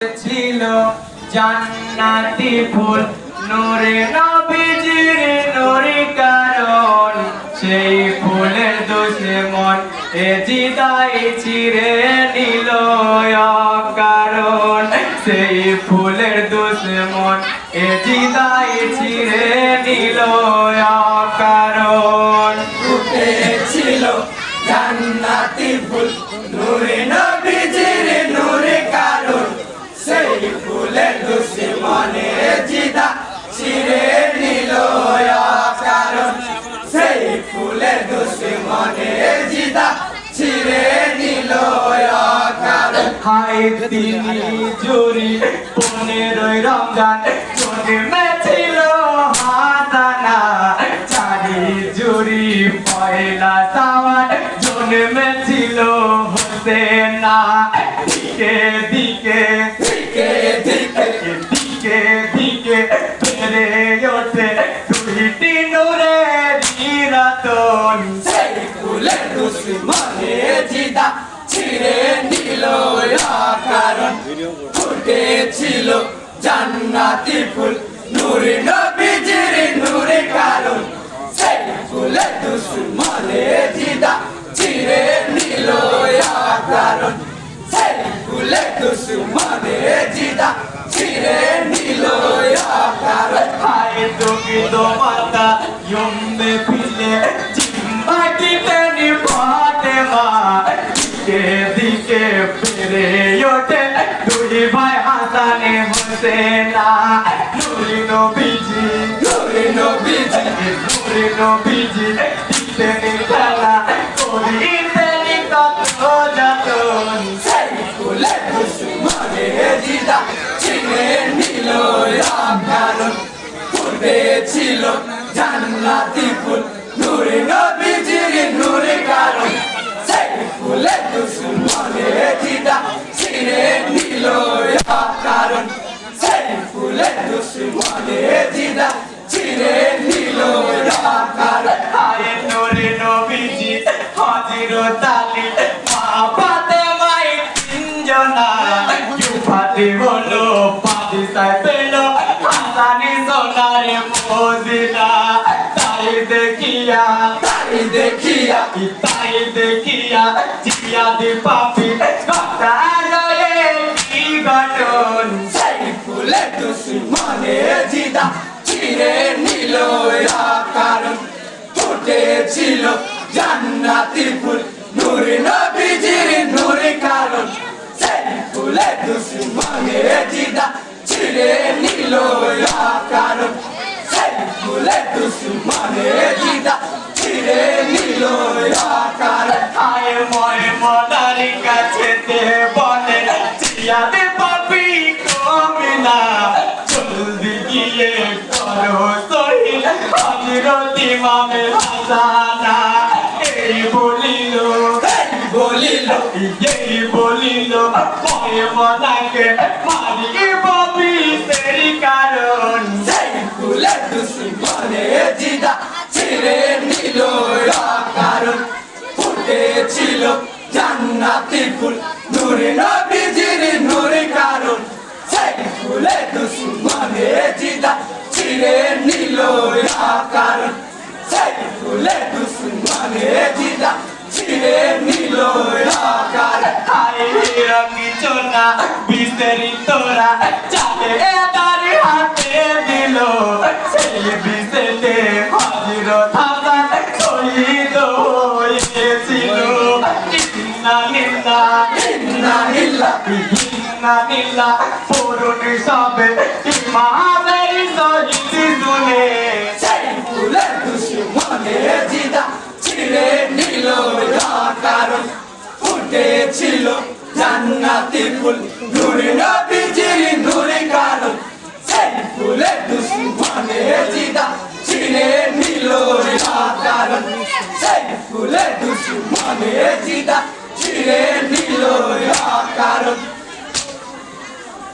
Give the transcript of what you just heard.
ছিল জান্নাতি ফুল নূরে নবীজির নূরে কারণ সেই ফুলের দুশমন এ জিদাই চিরে নিল কারণ সেই ফুলের দুশমন এ জিদাই চিরে নিল কারণ উঠেছিল জান্নাতি ফুল নূরে নবীজির নূরে কারণ সেই ফুলের দুশমনে জিদা ছিঁড়ে নিল কারণ সেই ফুলের দুশমনে জিদা ছিঁড়ে নিল কারণ হায় তিনি জুরি 15ই রমজান জন্মেছিল হাসানা চারি জুরি পয়লা সাওয়াল জন্মেছিল হোসেনা দিকে দিকে দিকে দিকে দিকে দিকে বেড়ে ওঠে দুইটি নূরের রতন সেই ফুলের দুশমনে জিদা ছিঁড়ে নিল কারণ ফুটেছিল জান্নাতি ফুল নূরে নবীজির নূরে কারণ সেই ফুলের দুশমনে জিদা ছিঁড়ে নিল কারণ সেই ফুলের দুশমনে জিদা ছিঁড়ে নিল কারণ হায় দুঃখিত মাতা ইউমে ফিলে জিম্বাটিতে নিভাতে মা দিকে দিকে বেড়ে ওঠে দুই ভাই হাসানে হোসেনা নূরে নবীজি নূরে নবীজি নূরে নবীজি দিতে খেলা করিতে কত যতন সেই ফুলের দুশমনে জিদা ছিঁড়ে নিল কারণ ফুটেছিল জান্নাতি ফুল নূরে নবীজির নূরে কারণ সেই ফুলের দুশমনে জিদা ছিঁড়ে নিল কারণ সেই ফুলের দুশমনে জিদা ছিঁড়ে নিল কারণ হায় নূরে নবীজি হযরত আলী মা ফাতেমাই তিনজনা ইউফাতে হলো পাদিসায় পেল হাসানি সোনারে মদিনা তাই দেখিয়া জিয়াদি পাপি কথা রয়ে কি ঘটন সেই ফুলের দুশমনে জিদা ছিঁড়ে নিল কারণ ফুটেছিল জান্নাতি ফুল নূরে নবীজির নূরে কারণ সেই ফুলের দুশমনে জিদা ছিঁড়ে নিল কারণ সেই ফুলের দুশমনে জিদা ছিঁড়ে নিল কারণ হায় ময় মদারি কাছে তে বলে জিয়াদি পাপি কমিনা জলদি গিয়ে করো সহিল হযরত ইমামে হাসানা এই বলিল ময় মদাকে মারি পাপি সেই কারণ সেই ফুলের দুশমনে জিদা ছিঁড়ে নিল কারণ ফুটেছিল জান্নাতি ফুল নূরে নবীজির নূরে কারণ সেই ফুলের দুশমনে জিদা ছিঁড়ে নিল কারণ সেই ফুলের দুশমনে জিদা ছিঁড়ে নিল কারণ হায় রঙি চোনা বিসেরি তোরা চালে দাঁড়ি হাতে দিল সেই বিসেতে হযরত হাসান শহীদ হয়েছিল ইন্না লিল্লাহ পুরুষ সবে ইমামের শহীদ শুনে সেই ফুলের দুশমনে জিদা ছিঁড়ে নিল কারণ ফুটেছিল জান্নাতি ফুল নূরে